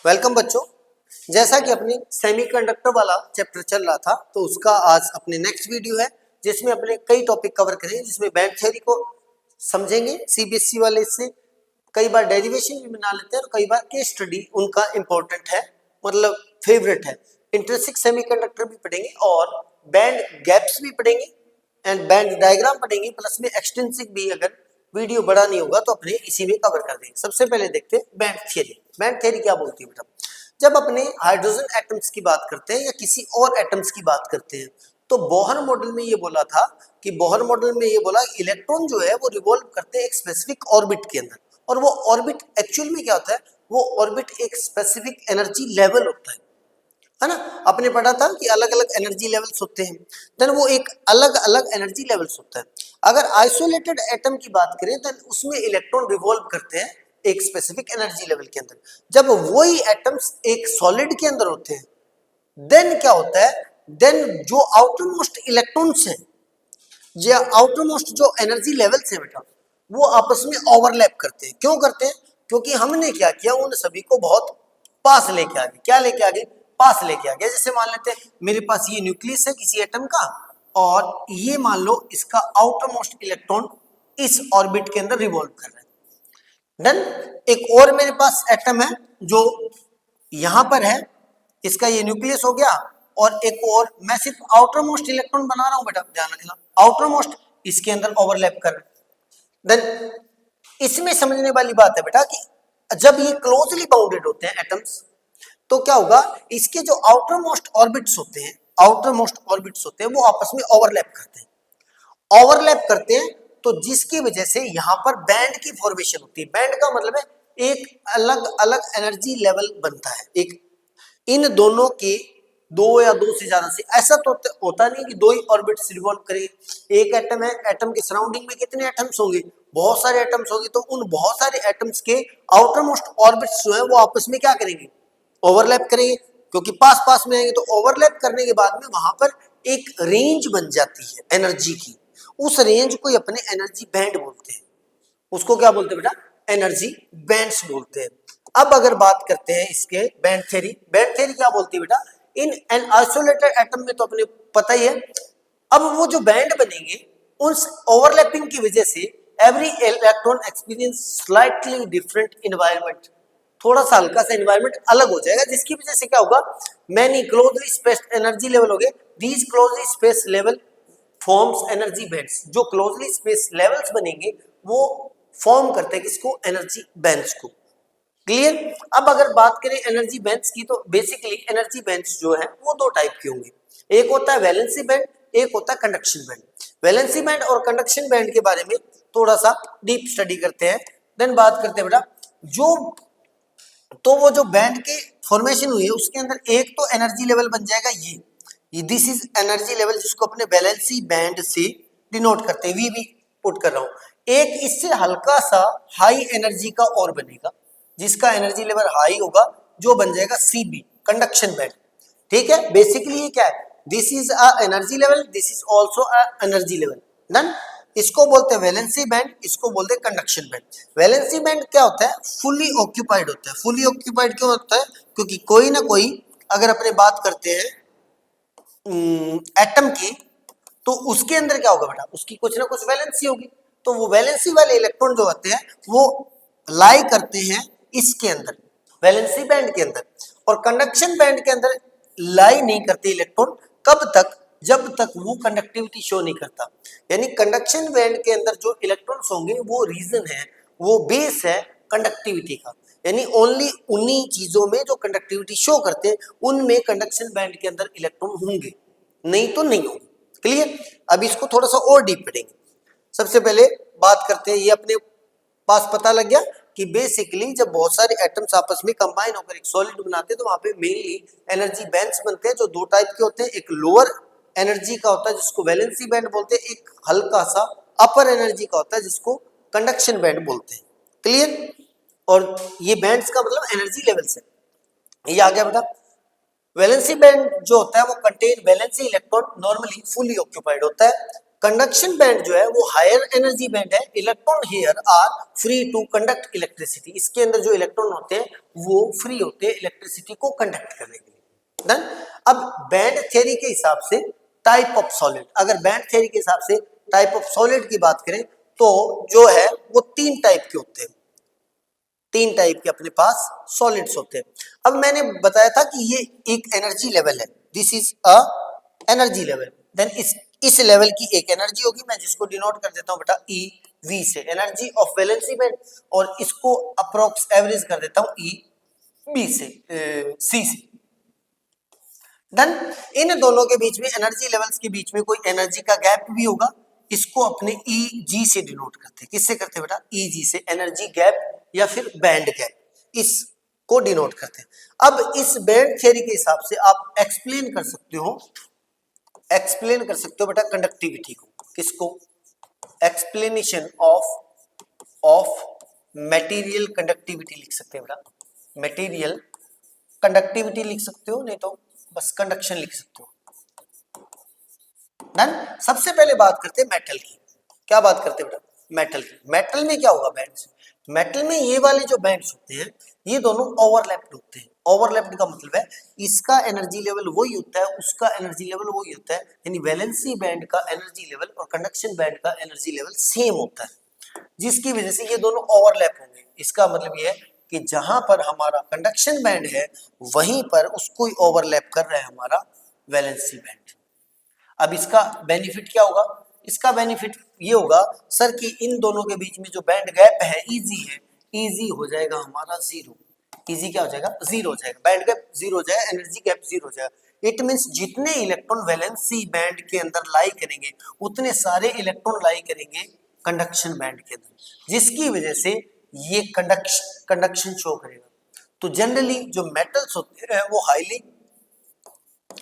Welcome बच्चों। जैसा कि अपनी सेमीकंडक्टर वाला चैप्टर चल रहा था तो उसका आज अपने नेक्स्ट वीडियो है जिसमें अपने कई टॉपिक कवर करेंगे, जिसमें बैंड थ्योरी को समझेंगे। सीबीएसई वाले इससे कई बार डेरिवेशन भी बना लेते हैं और कई बार केस स्टडी उनका इंपॉर्टेंट है, मतलब फेवरेट है। इंट्रिंसिक सेमीकंडक्टर भी पढ़ेंगे और बैंड गैप्स भी पढ़ेंगे एंड बैंड डायग्राम पढ़ेंगे, प्लस में एक्सटेंसिव भी। अगर वीडियो बड़ा नहीं होगा तो अपने इसी में कवर कर देंगे। सबसे पहले देखते हैं बैंड थ्योरी। बैंड थ्योरी क्या बोलती है बेटा? जब अपने हाइड्रोजन एटम्स की बात करते हैं या किसी और एटम्स की बात करते हैं तो बोहर मॉडल में ये बोला था कि बोहर मॉडल में ये बोला इलेक्ट्रॉन जो है वो रिवॉल्व करते हैं एक स्पेसिफिक ऑर्बिट के अंदर, और वो ऑर्बिट एक्चुअल में क्या होता है? वो ऑर्बिट एक स्पेसिफिक एनर्जी लेवल होता है ना। आपने पढ़ा था कि अलग अलग एनर्जी लेवल्स होते हैं, देन वो एक अलग अलग एनर्जी लेवल्स होता है। अगर आइसोलेटेड एटम की बात करें तो उसमें इलेक्ट्रॉन रिवॉल्व करते हैं एक स्पेसिफिक एनर्जी लेवल के अंदर। जब वही एटम्स एक सॉलिड के अंदर होते हैं देन क्या होता है? देन जो आउटर मोस्ट इलेक्ट्रॉन्स हैं या आउटर मोस्ट जो एनर्जी लेवल्स हैं बेटा, वो आपस में ओवरलैप करते हैं। क्यों करते हैं? क्योंकि हमने क्या किया, उन सभी को बहुत पास लेके आ गए। क्या लेके आ गए? पास लेके आ गए। जैसे मान लेते हैं मेरे पास ये न्यूक्लियस है किसी एटम का, और ये मान लो इसका आउटर मोस्ट इलेक्ट्रॉन इस ऑर्बिट के अंदर रिवॉल्व कर रहा है। डन। एक और मेरे पास एटम है जो यहां पर है, इसका ये न्यूक्लियस हो गया, और एक और मैं सिर्फ आउटर मोस्ट इलेक्ट्रॉन बना रहा हूं बेटा, ध्यान रखना, आउटर मोस्ट इसके अंदर ओवरलैप कर रहे। देन इसमें समझने वाली बात है बेटा कि जब ये क्लोजली बाउंडेड होते हैं एटम्स तो क्या होगा? इसके जो आउटर मोस्ट ऑर्बिट्स होते हैं, आउटर मोस्ट ऑर्बिट्स होते हैं वो आपस में ओवरलैप करते हैं। ओवरलैप करते हैं तो जिसकी वजह से यहां पर बैंड की फॉर्मेशन होती है। बैंड का मतलब है एक अलग अलग एनर्जी लेवल बनता है। एक इन दोनों के दो या दो से ज्यादा से, ऐसा तो होता नहीं कि दो ही ऑर्बिट्स रिवॉल्व करेंगे। एक एटम है, एटम के सराउंडिंग में कितने एटम्स होंगे? बहुत सारे एटम्स होंगे। तो उन बहुत सारे एटम्स के आउटर मोस्ट ऑर्बिट्स जो है वो आपस में क्या करेंगे? ओवरलैप करेंगे, क्योंकि पास पास में आएंगे। तो ओवरलैप करने के बाद में वहां पर एक रेंज बन जाती है एनर्जी की। उस रेंज को अपने एनर्जी बैंड बोलते हैं। उसको क्या बोलते हैं बेटा? एनर्जी बैंड्स बोलते हैं। अब अगर बात करते हैं इसके बैंड थ्योरी। बैंड थ्योरी क्या बोलती है बेटा? इन एन आइसोलेटेड एटम में तो अपने पता ही है। अब वो जो बैंड बनेंगे उस ओवरलैपिंग की वजह से every electron experience slightly different environment, थोड़ा सा हल्का सा एनवायरनमेंट अलग हो जाएगा, जिसकी वजह से क्या होगा? Many closely spaced energy level हो गए। These closely space level forms energy bands. जो क्लोजली स्पेस लेवल्स बनेंगे वो फॉर्म करते हैं किसको? एनर्जी बैंड्स को। क्लियर? अब अगर बात करें एनर्जी बैंड्स की तो बेसिकली एनर्जी बैंड्स जो है वो दो टाइप के होंगे। एक होता है वैलेंसी बैंड, एक होता है कंडक्शन बैंड। वैलेंसी बैंड और कंडक्शन बैंड के बारे में थोड़ा सा डीप स्टडी करते हैं, देन बात करते हैं बेटा। जो तो वो जो बैंड के फॉर्मेशन हुई है उसके अंदर एक तो एनर्जी लेवल बन जाएगा ये दिस इज एनर्जी लेवल, जिसको अपने वैलेंसी बैंड से डिनोट करते हैं, वी पुट कर रहा हूं। एक इससे हल्का सा हाई एनर्जी का और बनेगा जिसका एनर्जी लेवल हाई होगा, जो बन जाएगा सीबी, कंडक्शन बैंड। ठीक है, बेसिकली ये क्या है? This is a energy level, this is also a energy level. Done. इसको बोलते हैं वैलेंसी बैंड, इसको बोलते हैं कंडक्शन बैंड। वैलेंसी बैंड क्या होता है? फुली ऑक्यूपाइड होता है। फुली ऑक्यूपाइड क्यों होता है? क्योंकि कोई ना कोई, अगर अपने बात करते हैं एटम की, तो उसके अंदर क्या होगा बेटा? उसकी कुछ ना कुछ वैलेंसी होगी। तो वो वैलेंसी वाले इलेक्ट्रॉन जो होते हैं वो लाई करते हैं इसके अंदर, वैलेंसी बैंड के अंदर। और कंडक्शन बैंड के अंदर लाई नहीं करते इलेक्ट्रॉन। कब तक? जब तक वो कंडक्टिविटी शो नहीं करता। यानी कंडक्शन बैंड के अंदर जो इलेक्ट्रॉन्स होंगे वो रीजन है, वो बेस है कंडक्टिविटी का। यानी ओनली उन्हीं चीजों में जो कंडक्टिविटी शो करते हैं उनमें कंडक्शन बैंड के अंदर इलेक्ट्रॉन होंगे, नहीं तो नहीं होंगे। क्लियर? अब इसको थोड़ा सा और डीप पढ़ेंगे। सबसे पहले बात करते हैं, ये अपने पास पता लग गया कि बेसिकली जब बहुत सारे एटम्स आपस में कंबाइन होकर एक सॉलिड बनाते हैं तो वहां पे मेनली एनर्जी बैंड्स बनते हैं, जो दो टाइप के होते हैं। एक लोअर एनर्जी का होता है जिसको वैलेंसी बैंड बोलते हैं, एक हल्का सा अपर एनर्जी का होता है जिसको कंडक्शन बैंड बोलते हैं। क्लियर? और ये बैंड्स का मतलब एनर्जी लेवल्स है। ये आ गया बेटा। वैलेंसी बैंड जो होता है वो contain valency electron, normally fully occupied होता है। कंडक्शन बैंड जो है वो हायर एनर्जी बैंड है। Electron here are free to conduct electricity, इसके अंदर जो इलेक्ट्रॉन होते हैं वो फ्री होते हैं इलेक्ट्रिसिटी को कंडक्ट करने के लिए। देन अब बैंड थ्योरी के हिसाब से टाइप ऑफ सॉलिड, अगर बैंड थ्योरी के हिसाब से टाइप ऑफ सॉलिड की बात करें तो जो है वो तीन टाइप के होते हैं, तीन टाइप के अपने पास सॉलिड्स होते हैं। अब मैंने बताया था कि ये एक एनर्जी लेवल है, this is a energy level. Then इस लेवल की एक एनर्जी होगी, मैं जिसको डिनोट कर देता हूं बेटा ई वी से, एनर्जी ऑफ वैलेंसी बैंड, और इसको अप्रोक्स एवरेज कर देता हूं ई बी से, सी से। देन इन दोनों के बीच में एनर्जी लेवल्स के बीच में कोई एनर्जी का गैप भी होगा, इसको अपने ई जी से डिनोट करते हैं। किससे करते हैं बेटा? ई जी से, एनर्जी गैप या फिर बैंड गैप, इसको डिनोट करते हैं। अब इस बैंड थ्योरी के हिसाब से आप एक्सप्लेन कर सकते हो, एक्सप्लेन कर सकते हो बेटा कंडक्टिविटी को। किसको? एक्सप्लेनेशन ऑफ मटेरियल कंडक्टिविटी लिख सकते हैं बेटा, मटेरियल कंडक्टिविटी लिख सकते हो, नहीं तो बस कंडक्शन लिख सकते हो। देन सबसे पहले बात करते हैं मेटल की। क्या बात करते हैं बेटा? मेटल की। मेटल में क्या होगा? बैंड्स, मेटल में ये वाले जो बैंड्स होते हैं ये दोनों ओवरलैप्ड होते हैं। ओवरलैप्ड का मतलब है इसका एनर्जी लेवल वही होता है, उसका एनर्जी लेवल वही होता है, यानी वैलेंसी बैंड का एनर्जी लेवल और कंडक्शन बैंड का एनर्जी लेवल सेम होता है, जिसकी वजह से ये दोनों ओवरलैप होंगे। इसका मतलब ये है कि जहां पर हमारा कंडक्शन बैंड है वहीं पर उसको ही ओवरलैप कर रहा है हमारा वैलेंसी बैंड। अब इसका बेनिफिट क्या होगा? इसका बेनिफिट ये होगा सर कि इन दोनों के बीच में जो बैंड गैप है इजी है, इजी हो जाएगा हमारा जीरो। इजी क्या हो जाएगा? जीरो हो जाएगा, बैंड गैप जीरो हो जाएगा, एनर्जी गैप जीरो हो जाएगा। इट मींस जितने इलेक्ट्रॉन वैलेंसी बैंड के अंदर लाई करेंगे उतने सारे इलेक्ट्रॉन लाई करेंगे कंडक्शन बैंड के अंदर, जिसकी वजह से ये कंडक्शन शो करेगा। तो जनरली जो मेटल्स होते हैं वो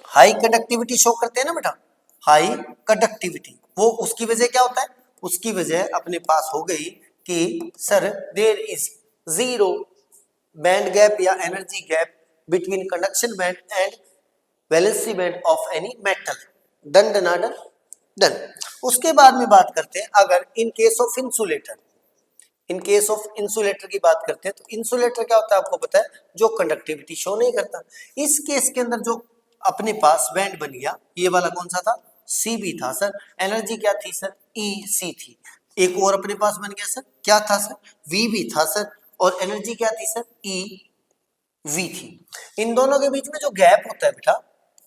हाई कंडक्टिविटी शो करते हैं ना बेटा, हाई कंडक्टिविटी। वो उसकी वजह क्या होता है? उसकी वजह अपने पास हो गई कि sir there is zero band gap या energy gap between conduction band and valency band of any metal. Done done done done. उसके बाद में बात करते हैं अगर in case of insulator, in case of insulator की बात करते हैं तो इंसुलेटर क्या होता है आपको पता है? जो कंडक्टिविटी शो नहीं करता। इस केस के अंदर जो अपने पास बैंड बन गया ये वाला कौन सा था? सी बी था सर। एनर्जी क्या थी सर? ई सी थी। एक और अपने पास बन गया सर, क्या था सर? वी बी था सर, और एनर्जी क्या थी सर? ई वी थी। इन दोनों के बीच में जो गैप होता है बेटा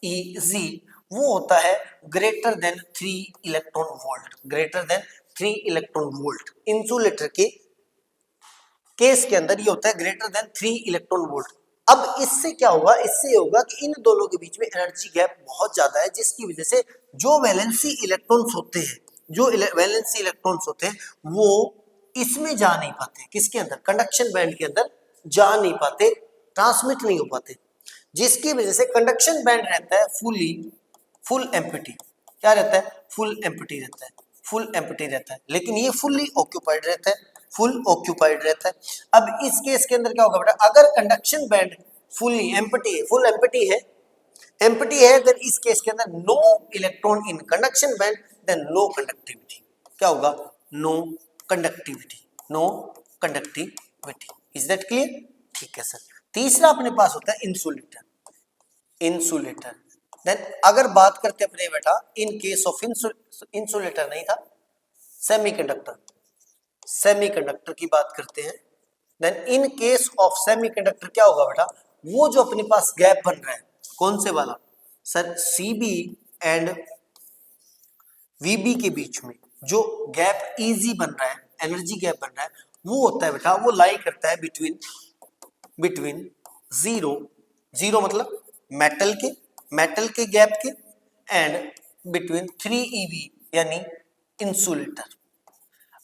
ई जी, वो होता है greater than 3 electron volt, greater than 3 electron volt. Insulator के केस के अंदर ये होता है ग्रेटर देन 3 इलेक्ट्रॉन वोल्ट। अब इससे क्या होगा? इससे होगा कि इन दोनों के बीच में एनर्जी गैप बहुत ज्यादा है, जिसकी वजह से जो वैलेंसी इलेक्ट्रॉन्स होते हैं, जो वैलेंसी इलेक्ट्रॉन्स होते हैं वो इसमें जा नहीं पाते। किसके अंदर? कंडक्शन बैंड के अंदर जा नहीं पाते, ट्रांसमिट नहीं हो पाते, जिसकी वजह से कंडक्शन बैंड रहता है फुल एम्प्टी। क्या रहता है? फुल एम्प्टी रहता है, फुल एम्प्टी रहता है, लेकिन ये फुल्ली ऑक्यूपाइड रहता है, फुल ऑक्यूपाइड रहता है। अब इस केस के अंदर क्या होगा बेटा? अगर कंडक्शन बैंड फुल्ली एम्प्टी है, फुल एम्प्टी है, देन इस केस के अंदर no electron in conduction band, then no conductivity. क्या होगा? No conductivity, no conductivity. Is that clear? ठीक है सर। तीसरा अपने पास होता है इंसुलेटर। इंसुलेटर देन अगर बात करते अपने बेटा इन केस ऑफ इंसुलेटर नहीं था, सेमीकंडक्टर, सेमीकंडक्टर की बात करते हैं। Then in case of semiconductor क्या होगा बेटा? वो जो अपने पास गैप बन रहा है, कौन से वाला सर? सीबी एंड वीबी के बीच में जो गैप इजी बन रहा है, एनर्जी गैप बन रहा है, वो होता है बेटा, वो लाई करता है बिटवीन जीरो, जीरो मतलब मेटल के गैप के, एंड बिटवीन 3 EV यानी इंसुलेटर।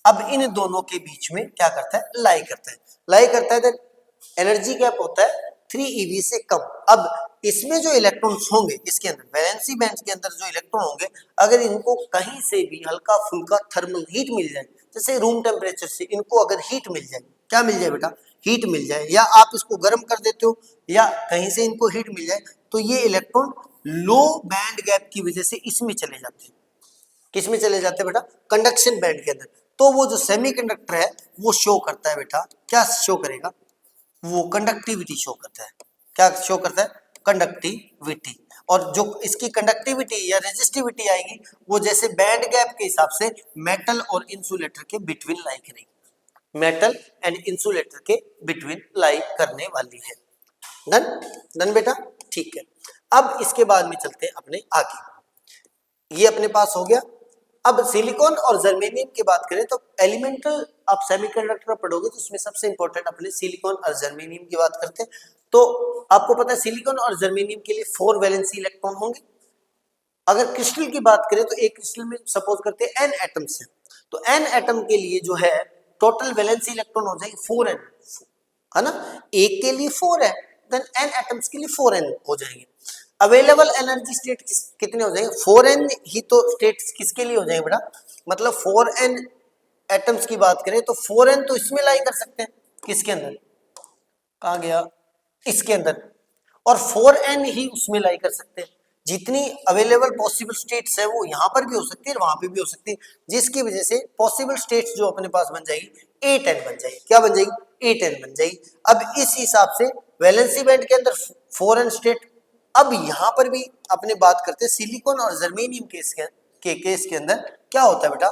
अब इन दोनों के बीच में क्या करता है? लाई करता है देन एनर्जी गैप होता है 3 EV से कम। अब इसमें जो इलेक्ट्रॉन्स होंगे, इसके अंदर वैलेंसी बैंड के अंदर जो इलेक्ट्रॉन होंगे, अगर इनको कहीं से भी हल्का फुल्का थर्मल हीट मिल जाए, जैसे रूम टेम्परेचर से इनको अगर हीट मिल जाए, क्या मिल जाए बेटा? हीट मिल जाए, या आप इसको गर्म कर देते हो या कहीं से इनको हीट मिल जाए, तो ये इलेक्ट्रॉन लो बैंड गैप की वजह से इसमें चले जाते हैं, किस में चले जाते हैं बेटा, कंडक्शन बैंड के अंदर। तो वो जो सेमीकंडक्टर है वो शो करता है बेटा, क्या शो करेगा, वो कंडक्टिविटी शो करता है। क्या शो करता है, कंडक्टिविटी। और जो इसकी कंडक्टिविटी या रेजिस्टिविटी आएगी वो जैसे बैंड गैप के हिसाब से मेटल और इंसुलेटर के बिटवीन लाई करेगी, मेटल एंड इंसुलेटर के बिटवीन लाई करने वाली है। डन, डन बेटा, ठीक है। अब इसके बाद में चलते हैं अपने आगे, ये अपने पास हो गया। अब सिलिकॉन और जर्मेनियम की बात करें तो एलिमेंटल आप सेमीकंडक्टर पढ़ोगे तो उसमें सबसे इंपॉर्टेंट अपने सिलिकॉन और जर्मेनियम की बात करते हैं। तो आपको पता है सिलिकॉन और जर्मेनियम के लिए 4 वैलेंसी इलेक्ट्रॉन होंगे। अगर क्रिस्टल की बात करें तो एक क्रिस्टल में सपोज करते हैं n एटम्स हैं, तो n एटम के लिए जो है टोटल वैलेंसी इलेक्ट्रॉन हो जाएगी 4n, है ना, एक के लिए 4 है, देन n एटम्स के लिए 4n हो जाएंगे। अवेलेबल एनर्जी स्टेट कितने हो जाएंगे, 4n ही तो स्टेट्स किसके लिए हो जाएंगे बेटा, मतलब 4n एटम्स की बात करें तो 4n तो इसमें लाई कर सकते हैं, किसके अंदर, कहाँ गया, इसके अंदर, और 4n ही उसमें लाई कर सकते हैं। जितनी अवेलेबल पॉसिबल स्टेट्स है वो यहाँ पर भी हो सकती है, वहां पे भी हो सकती है, जिसकी वजह से पॉसिबल स्टेट्स जो अपने पास बन जाएगी 8n बन जाएगी। क्या बन जाएगी, 8n बन जाएगी। अब इस हिसाब से वैलेंसी बैंड के अंदर 4n स्टेट। अब यहाँ पर भी अपने बात करते हैं सिलिकॉन और जर्मेनियम केस के अंदर क्या होता है बेटा,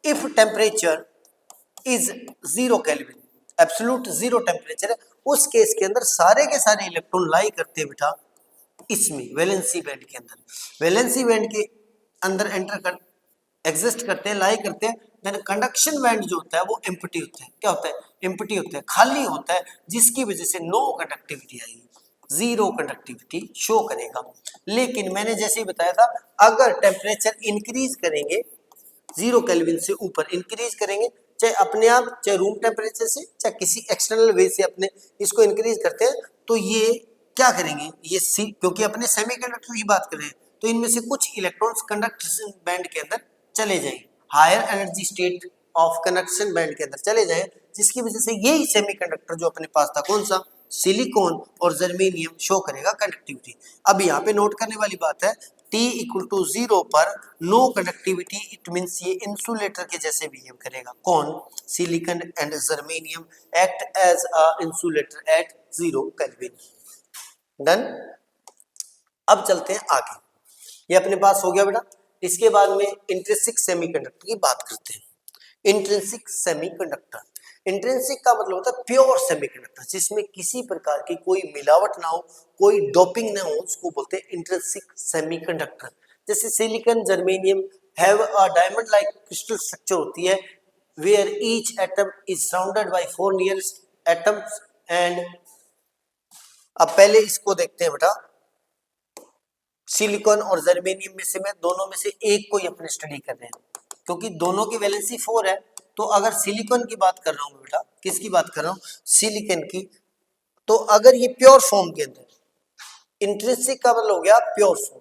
if temperature is 0 kelvin, absolute 0 temperature है, उस केस के अंदर सारे के सारे इलेक्ट्रॉन लाई करते हैं बेटा इसमें वैलेंसी बैंड के अंदर, वैलेंसी बैंड के अंदर एंटर कर एग्जिस्ट करते हैं, लाई करते हैं। देन कंडक्शन बैंड जो होता है वो एम्प्टी होता है, क्या होता है, एम्प्टी होता है, खाली होता है, जिसकी वजह से नो कंडक्टिविटी आएगी, 0 कंडक्टिविटी शो करेगा। लेकिन मैंने जैसे ही बताया था अगर टेम्परेचर इंक्रीज करेंगे 0 केल्विन से ऊपर इंक्रीज करेंगे, चाहे अपने आप चाहे रूम टेम्परेचर से चाहे किसी एक्सटर्नल वे से अपने इसको इंक्रीज करते हैं, तो ये क्या करेंगे, ये क्योंकि अपने सेमीकंडक्टर की बात कर रहे हैं तो इनमें से कुछ इलेक्ट्रॉन्स कंडक्शन बैंड के अंदर चले जाएंगे, higher energy state of conduction band के अंदर चले जाए, जिसकी वजह से यही सेमीकंडक्टर जो अपने पास था कौन सा, सिलिकॉन और जर्मेनियम शो करेगा कंडक्टिविटी। अब यहाँ पे नोट करने वाली बात है T इक्वल टू 0 पर नो कंडक्टिविटी, इट मींस ये इंसुलेटर के जैसे बिहेव करेगा, कौन, silicon and germanium act as a insulator at 0 kelvin. Done. अब चलते हैं आगे, ये अपने पास हो गया बेटा। इसके बाद में इंट्रिंसिक सेमीकंडक्टर की बात करते हैं। इंट्रिंसिक सेमीकंडक्टर, इंट्रिंसिक का मतलब होता है प्योर सेमीकंडक्टर, जिसमें किसी प्रकार की कोई मिलावट ना हो, कोई डोपिंग ना हो, उसको बोलते हैं इंट्रिंसिक सेमीकंडक्टर। जैसे silicon germanium have a diamond like crystal structure होती है, where each atom is surrounded by 4 nearest atoms and. अब पहले इसको देखते हैं बेटा, सिलिकॉन और जर्मेनियम में से मैं दोनों में से एक को ही अपने स्टडी कर रहे हैं, क्योंकि दोनों की वैलेंसी 4 है। तो अगर सिलिकॉन की बात कर रहा हूं बेटा, किसकी बात कर रहा हूं, सिलिकॉन की, तो अगर ये प्योर फॉर्म के अंदर, इंट्रिंसिक का मतलब हो गया प्योर फॉर्म,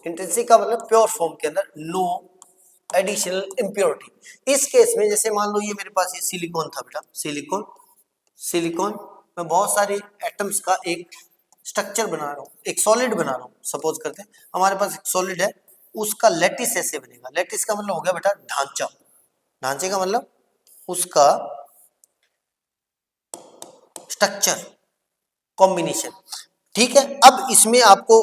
इंट्रिंसिक का मतलब प्योर फॉर्म के अंदर नो एडिशनल इम्प्योरिटी। इस केस में जैसे मान लो ये मेरे पास ये सिलिकॉन था बेटा, सिलिकॉन, सिलिकॉन में बहुत सारे एटम्स का एक स्ट्रक्चर बना रहा हूँ, एक सॉलिड बना रहा हूँ, सपोज करते हैं हमारे पास एक सॉलिड है, उसका लैटिस ऐसे बनेगा। लैटिस का मतलब हो गया बेटा ढांचा, ढांचे का मतलब उसका स्ट्रक्चर कॉम्बिनेशन, ठीक है। अब इसमें आपको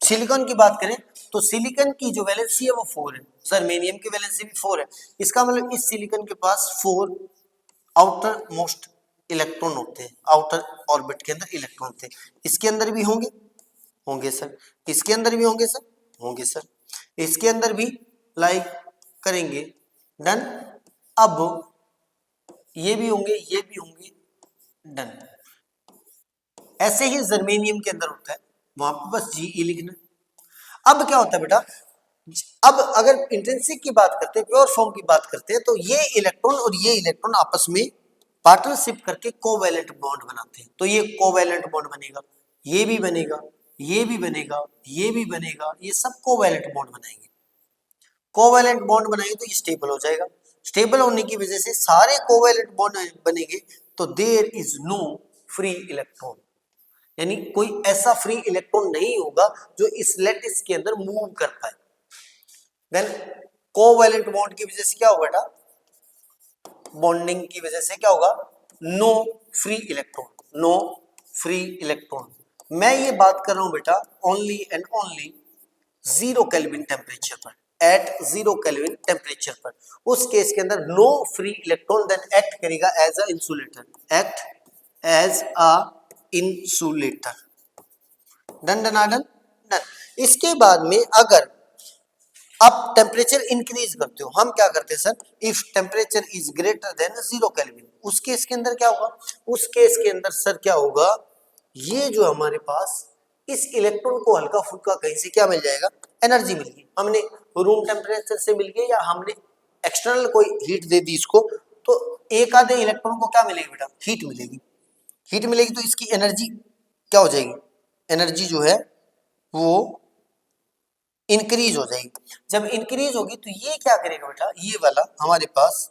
सिलिकॉन की बात करें तो सिलिकॉन की जो वैलेंसी है वो 4 है, जर्मेनियम की वैलेंसी भी 4 है। इसका मतलब इस सिलिकॉन के पास 4 आउटर मोस्ट इलेक्ट्रॉन होते हैं, आउटर ऑर्बिट के अंदर इलेक्ट्रॉन होते हैं। इसके अंदर भी होंगे, होंगे सर, इसके अंदर भी होंगे सर, होंगे सर, इसके अंदर भी लाइक करेंगे। डन। अब ये भी होंगे, ये भी होंगे। डन। ऐसे ही जर्मेनियम के अंदर होता है, वहां पर बस जी लिखना। अब क्या होता है बेटा, अब अगर इंट्रिंसिक की बात करते हैं, प्योर फॉर्म की बात करते हैं, तो ये इलेक्ट्रॉन और ये इलेक्ट्रॉन आपस में पार्टनरशिप करके कोवैलेंट बॉन्ड बनाते हैं। तो ये कोवैलेंट बॉन्ड बनेगा, ये भी बनेगा, ये भी बनेगा, ये भी बनेगा, ये सब कोवैलेंट बॉन्ड बनाएंगे। कोवैलेंट बॉन्ड बनाएंगे तो ये स्टेबल हो जाएगा। स्टेबल होने की वजह से सारे कोवैलेंट बॉन्ड बनेंगे तो there is no free electron, यानी कोई ऐसा फ्री इलेक्ट्रॉन नहीं होगा जो इस लैटिस के अंदर मूव कर पाए। देन कोवैलेंट बॉन्ड की वजह से क्या होगा बेटा, बॉन्डिंग की वजह से क्या होगा, no free electron, no free electron. मैं ये बात कर रहा हूं बेटा only and only 0 kelvin temperature पर, एट 0 केल्विन टेम्परेचर पर। उस केस के अंदर no free electron then act करेगा as a insulator, act as a insulator. Done done done done. इसके बाद में अगर आप टेम्परेचर इंक्रीज करते हो, हम क्या करते हैं sir, if temperature is greater than 0 kelvin, उस केस के अंदर क्या होगा, उस केस के अंदर सर क्या होगा, ये जो हमारे पास इस इलेक्ट्रॉन को हल्का फुल्का कहीं से क्या मिल जाएगा, एनर्जी मिल गई, हमने रूम टेम्परेचर से मिल गई या हमने एक्सटर्नल कोई हीट दे दी इसको, तो एक आधे इलेक्ट्रॉन को क्या मिलेगी बेटा, हीट मिलेगी, हीट मिलेगी तो इसकी एनर्जी क्या हो जाएगी, एनर्जी जो है वो इंक्रीज हो जाएगी। जब इंक्रीज होगी तो ये क्या करेगा बेटा, ये वाला हमारे पास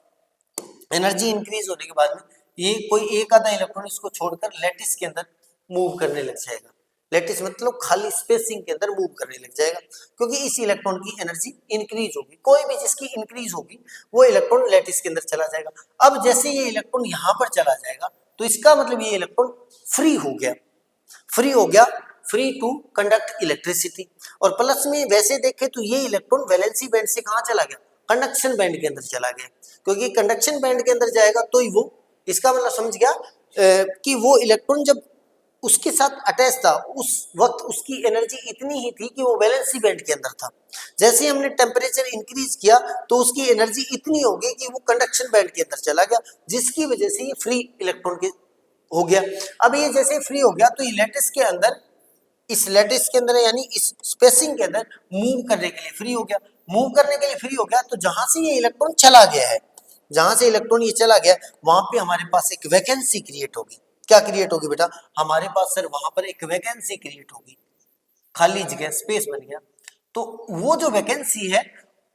एनर्जी इंक्रीज होने के बाद में ये कोई एक आधा इलेक्ट्रॉन इसको छोड़कर लैटिस के अंदर मूव करने लग जाएगा, लैटिस मतलब खाली स्पेसिंग के अंदर मूव करने लग जाएगा, क्योंकि इस इलेक्ट्रॉन की एनर्जी इंक्रीज होगी, कोई भी जिसकी इंक्रीज होगी वो इलेक्ट्रॉन लैटिस के अंदर चला जाएगा। अब जैसे ये इलेक्ट्रॉन यहाँ पर चला जाएगा तो इसका मतलब ये इलेक्ट्रॉन फ्री हो गया, फ्री हो गया, फ्री टू कंडक्ट इलेक्ट्रिसिटी। और प्लस में वैसे देखें तो ये इलेक्ट्रॉन वैलेंसी बैंड से कहां चला गया, कंडक्शन बैंड के अंदर चला गया, क्योंकि कंडक्शन बैंड के अंदर जाएगा तो ही वो, इसका मतलब समझ गया कि वो इलेक्ट्रॉन जब उसके साथ अटैच था उस वक्त उसकी एनर्जी इतनी ही थी कि वो वैलेंसी बैंड के अंदर था। जैसे ही हमने टेम्परेचर इंक्रीज किया तो उसकी एनर्जी इतनी हो गई कि वो कंडक्शन बैंड के अंदर चला गया, जिसकी वजह से ये फ्री इलेक्ट्रॉन के हो गया। अब ये जैसे फ्री हो गया तो ये लैटिस के अंदर, इस लैटिस के अंदर यानी इस स्पेसिंग के अंदर मूव करने के लिए फ्री हो गया, मूव करने के लिए फ्री हो गया, तो जहां से ये इलेक्ट्रॉन चला गया है, जहां से इलेक्ट्रॉन ये चला गया वहां पे हमारे पास एक वैकेंसी क्रिएट होगी। क्या क्रिएट होगी बेटा, हमारे पास सर वहां पर एक वैकेंसी क्रिएट होगी, खाली जगह स्पेस बन गया। तो वो जो वैकेंसी है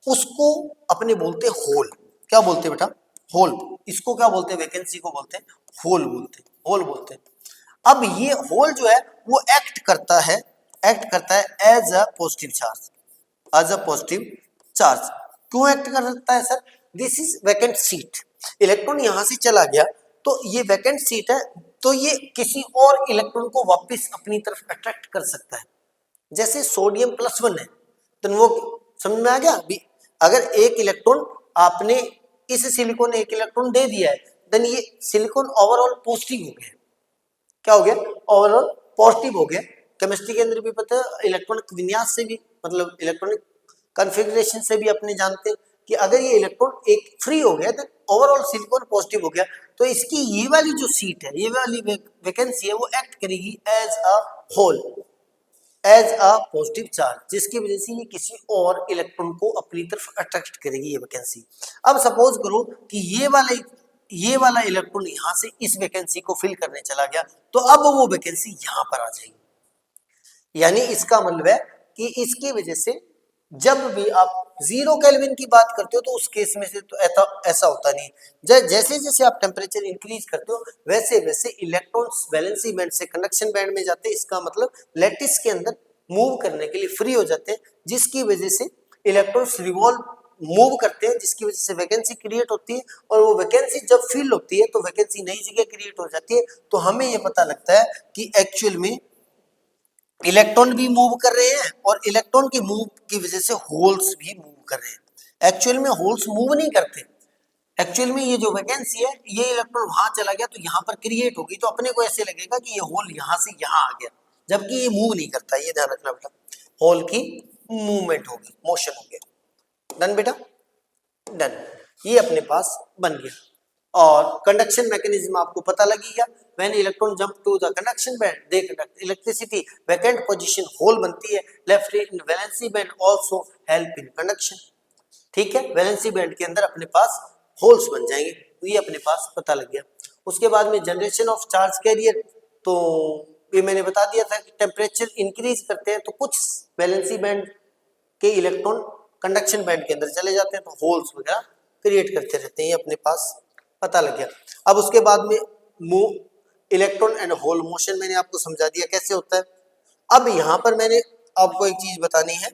उसको अपने बोलते होल, क्या बोलते हैं बेटा, होल। इसको क्या बोलते हैं, वैकेंसी को बोलते हैं होल, बोलते हैं होल बोलते हैं। अब ये होल जो है वो एक्ट करता है as a positive charge, as a positive charge. क्यों एक्ट करता है sir, this is vacant seat, electron यहां से चला गया तो ये वैकेंट सीट है, तो ये किसी और इलेक्ट्रॉन को वापस अपनी तरफ अट्रैक्ट कर सकता है। जैसे सोडियम +1 है तो वो समझ में आ गया भी, अगर एक इलेक्ट्रॉन आपने इस सिलिकॉन एक इलेक्ट्रॉन दे दिया है देन ये सिलिकॉन ओवरऑल पॉजिटिव हो गया, क्या हो गया, ओवरऑल पॉजिटिव हो गया। केमिस्ट्री के अंदर भी पता है, इलेक्ट्रॉनिक विन्यास से भी मतलब इलेक्ट्रॉनिक कॉन्फ़िगरेशन से भी अपने जानते हैं कि अगर ये इलेक्ट्रॉन एक फ्री हो गया तो ओवरऑल सिलिकॉन पॉजिटिव हो गया, तो इसकी ये वाली जो सीट है, ये वाली वैकेंसी है वो एक्ट करेगी as a hole, as a positive charge, जिसकी वजह से ये किसी और इलेक्ट्रॉन को अपनी तरफ अट्रैक्ट करेगी ये वैकेंसी। अब सपोज करो कि ये वाला इलेक्ट्रॉन यहां से इस वैकेंसी को फिल करने चला गया, तो अब वो वैकेंसी यहां पर आ जाएगी। यानी इसका मतलब है कि इसकी वजह से जब भी आप 0 केल्विन की बात करते हो तो उस केस में से तो ऐसा होता नहीं, जैसे जैसे आप टेम्परेचर इंक्रीज करते हो वैसे वैसे इलेक्ट्रॉन्स वैलेंसी बैंड से कंडक्शन बैंड में जाते हैं, इसका मतलब लैटिस के अंदर मूव करने के लिए फ्री हो जाते हैं, जिसकी वजह से इलेक्ट्रॉन्स रिवॉल्व मूव करते हैं, जिसकी वजह से वैकेंसी क्रिएट होती है, और वो वैकेंसी जब फिल होती है तो वैकेंसी नई जगह क्रिएट हो जाती है। तो हमें ये पता लगता है कि एक्चुअल में इलेक्ट्रॉन भी मूव कर रहे हैं और इलेक्ट्रॉन के मूव की वजह से होल्स भी मूव कर रहे हैं। एक्चुअल में होल्स मूव नहीं करते, एक्चुअल में ये जो वैकेंसी है ये इलेक्ट्रॉन वहां चला गया तो यहाँ पर क्रिएट होगी, तो अपने को ऐसे लगेगा कि ये होल यहाँ से यहाँ आ गया, जबकि ये मूव नहीं करता, ये ध्यान रखना बेटा, होल की मूवमेंट होगी, मोशन हो गया। डन बेटा, डन, ये अपने पास बन गया। और कंडक्शन मैकेनिज्म आपको पता लगी गया, when electron jump to the conduction band they conduct electricity, vacant position hole बनती है, left in valency band also help in conduction. ठीक है, वैलेंसी बैंड के अंदर अपने पास होल्स बन जाएंगे, तो ये अपने पास पता लग गया। उसके बाद में जनरेशन ऑफ चार्ज कैरियर, तो ये मैंने बता दिया था कि टेम्परेचर इंक्रीज करते हैं तो कुछ वैलेंसी बैंड के इलेक्ट्रॉन कंडक्शन बैंड के अंदर चले जाते हैं, तो होल्स वगैरह क्रिएट करते रहते हैं, ये अपने पास पता लग गया। अब उसके बाद में इलेक्ट्रॉन एंड होल मोशन मैंने आपको समझा दिया कैसे होता है। अब यहाँ पर मैंने आपको एक चीज बतानी है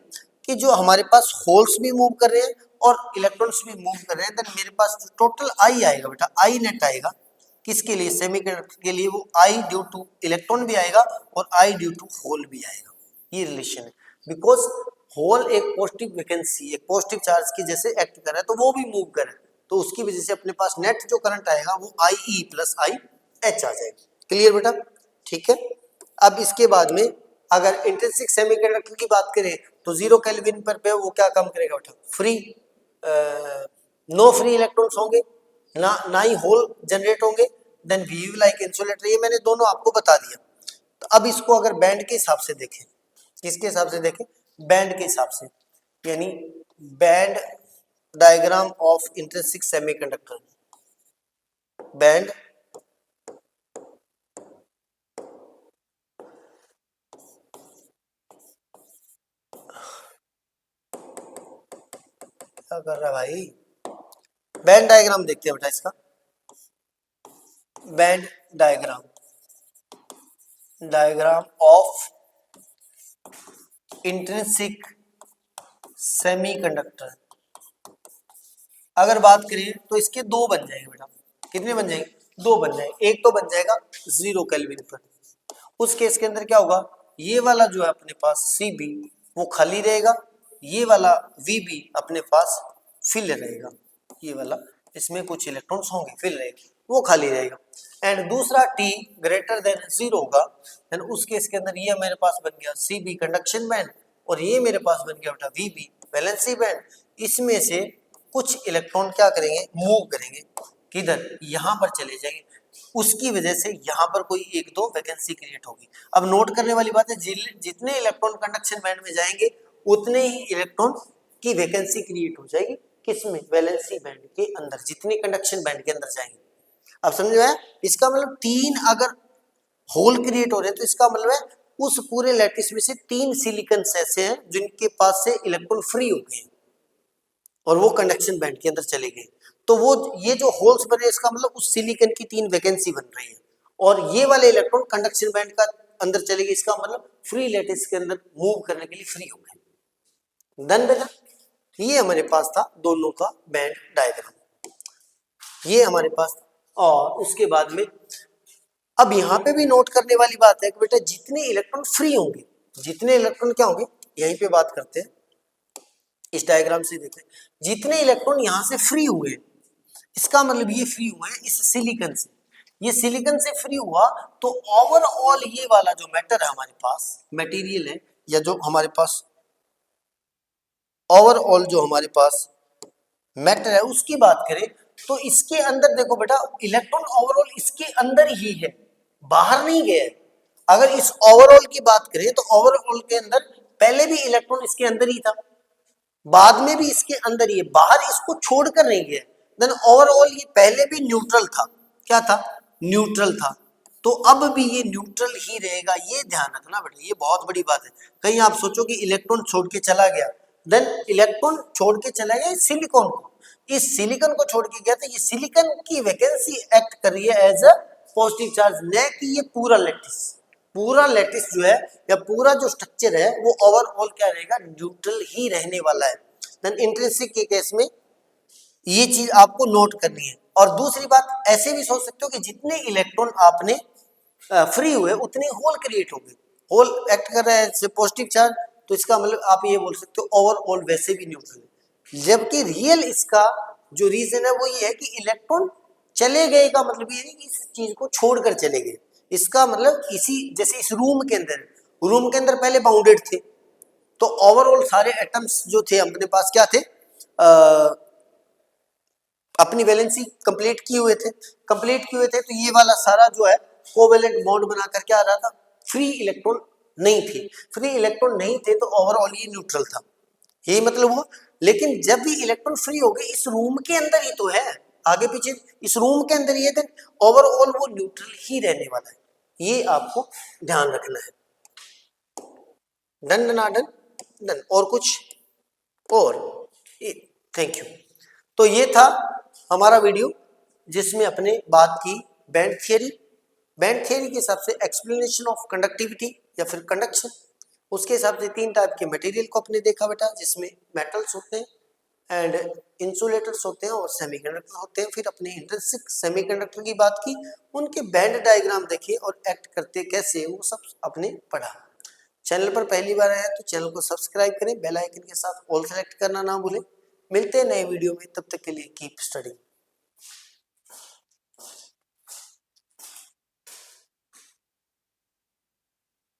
कि जो हमारे पास होल्स भी मूव कर रहे हैं और इलेक्ट्रॉन्स भी मूव कर रहे हैं, देन मेरे पास जो टोटल आई आएगा बेटा, आई नेट आएगा किसके लिए, सेमीकंडक्टर के लिए, वो आई ड्यू टू इलेक्ट्रॉन भी आएगा और आई ड्यू टू होल भी आएगा। ये रिलेशन है, बिकॉज होल एक पॉजिटिव वैकेंसी, एक पॉजिटिव चार्ज की जैसे एक्ट कर रहा है, तो वो भी मूव कर रहा है, तो उसकी वजह से अपने पास नेट जो करंट आएगा वो आई ई प्लस आई एच आ जाएगा। क्लियर बेटा, ठीक है। अब इसके बाद में अगर इंट्रिंसिक सेमीकंडक्टर की बात करें तो 0 केल्विन पर पे वो क्या काम करेगा बेटा, फ्री नो फ्री इलेक्ट्रॉन्स होंगे, ना ही होल जनरेट होंगे, देन बिहेव लाइक इंसुलेटर। ये मैंने दोनों आपको बता दिया। तो अब इसको अगर बैंड के हिसाब से देखें, किसके हिसाब से देखें, बैंड के हिसाब से, यानी band diagram of intrinsic semiconductor, band क्या कर रहा है भाई, बैंड डायग्राम देखते हैं बेटा इसका, band diagram of intrinsic semiconductor. अगर बात करें तो इसके दो बन जाएंगे बेटा, कितने बन जाएंगे, दो बन जाएंगे। एक तो बन जाएगा 0 केल्विन पर, उस केस के अंदर क्या होगा, ये वाला जो है अपने पास सी बी वो खाली रहेगा, ये वाला वी बी अपने पास फिल रहेगा, ये वाला इसमें कुछ इलेक्ट्रॉन्स होंगे, फिल रहेगी, वो खाली रहेगा। एंड दूसरा टी ग्रेटर देन 0 होगा, देन उस केस के अंदर ये मेरे पास बन गया सी बी कंडक्शन बैंड, और ये मेरे पास बन गया बेटा वी बी वैलेंसी बैंड। इसमें से कुछ इलेक्ट्रॉन क्या करेंगे, मूव करेंगे, किधर, यहाँ पर चले जाएंगे, उसकी वजह से यहाँ पर कोई एक दो वैकेंसी क्रिएट होगी। अब नोट करने वाली बात है, जितने इलेक्ट्रॉन कंडक्शन बैंड में जाएंगे उतने ही इलेक्ट्रॉन की वैकेंसी क्रिएट हो जाएगी, किसमें, वैलेंसी बैंड के अंदर, जितने कंडक्शन बैंड के अंदर जाएंगे। अब समझ में आया, इसका मतलब 3 अगर होल क्रिएट हो रहे हैं तो इसका मतलब है उस पूरे लैटिस में से 3 सिलिकॉन ऐसे हैं जिनके पास से इलेक्ट्रॉन फ्री हो गए और वो कंडक्शन बैंड के अंदर चले गए, तो वो ये जो होल्स बने इसका मतलब उस सिलिकॉन की 3 वैकेंसी बन रही है, और ये वाले इलेक्ट्रॉन कंडक्शन बैंड का अंदर चले गए, इसका मतलब फ्री लैटिस के अंदर मूव करने के लिए फ्री हो गए। डन बेटा, ये हमारे पास था दोनों का बैंड डायग्राम, ये हमारे पास था। और उसके बाद में अब यहाँ पे भी नोट करने वाली बात है कि बेटा जितने इलेक्ट्रॉन फ्री होंगे, जितने इलेक्ट्रॉन क्या होंगे, यहीं पे बात करते हैं, इस डायग्राम से देखते हैं, जितने इलेक्ट्रॉन यहाँ से फ्री हुए, इसका मतलब ये फ्री हुए हैं इस सिलिकॉन से, ये सिलिकॉन से फ्री हुआ तो ओवरऑल ये वाला जो मैटर है हमारे पास, मटेरियल है, या जो हमारे पास ओवरऑल जो हमारे पास मैटर है उसकी बात करें तो इसके अंदर देखो बेटा इलेक्ट्रॉन ओवरऑल इसके अंदर ही है, बाहर नहीं गया है। अगर इस ओवरऑल की बात करें तो ओवरऑल के अंदर पहले भी इलेक्ट्रॉन इसके अंदर ही था, बाद में भी इसके अंदर ही है, बाहर इसको छोड़कर नहीं गया। देन ओवरऑल ये पहले भी न्यूट्रल था, क्या था, न्यूट्रल था, तो अब भी ये न्यूट्रल ही रहेगा, ये ध्यान रखना बेटा, ये बहुत बड़ी बात है। कहीं आप सोचो कि इलेक्ट्रॉन छोड़ के चला गया, देन इलेक्ट्रॉन छोड़ के चला गया सिलिकॉन को, इस सिलिकॉन को छोड़ के गया तो ये सिलिकॉन की वैकेंसी एक्ट कर रही है एज अ पॉजिटिव चार्ज, न कि ये पूरा लैटिस जो है या पूरा जो स्ट्रक्चर है वो ओवरऑल क्या रहेगा, न्यूट्रल ही रहने वाला है। देन इंट्रिंसिक के केस में ये चीज आपको नोट करनी है। और दूसरी बात ऐसे भी सोच सकते हो कि जितने इलेक्ट्रॉन आपने फ्री हुए उतने होल क्रिएट हो गए, होल एक्ट कर रहा है पॉजिटिव चार्ज, तो इसका मतलब आप ये बोल सकते हो ओवरऑल वैसे भी न्यूट्रल है। जबकि रियल इसका जो रीजन है वो ये है कि इलेक्ट्रॉन चले गए का मतलब ये नहीं कि इस चीज को छोड़कर चले गए, इसका मतलब इसी जैसे इस रूम के अंदर पहले बाउंडेड थे, तो ओवरऑल सारे एटम्स जो थे अपने पास क्या थे, अपनी वैलेंसी कंप्लीट किए हुए थे, तो ये वाला सारा जो है कोवेलेंट बॉन्ड बनाकर क्या आ रहा था, फ्री इलेक्ट्रॉन नहीं थे, तो ओवरऑल ये न्यूट्रल था, यही मतलब हुआ। लेकिन जब भी इलेक्ट्रॉन फ्री हो गए इस रूम के अंदर ही तो है, आगे पीछे इस रूम के अंदर ही है, देन ओवरऑल वो न्यूट्रल ही रहने वाला है, ये आपको ध्यान रखना है। डन ना डन, डन और कुछ और, थैंक यू। तो ये था हमारा वीडियो जिसमें अपने बात की बैंड थियरी के हिसाब से एक्सप्लेनेशन ऑफ कंडक्टिविटी या फिर कंडक्शन, उसके हिसाब से 3 टाइप के मटेरियल को अपने देखा बेटा, जिसमें मेटल्स होते हैं एंड इंसुलेटर्स होते हैं और सेमीकंडक्टर होते हैं। फिर अपने इंट्रिंसिक सेमीकंडक्टर की बात की, उनके बैंड डायग्राम देखे और एक्ट करते कैसे, वो सब अपने पढ़ा। चैनल पर पहली बार आया तो चैनल को सब्सक्राइब करें, बेल आइकन के साथ ऑल सेलेक्ट करना ना भूलें। मिलते हैं नए वीडियो में, तब तक के लिए कीप स्टडिंग।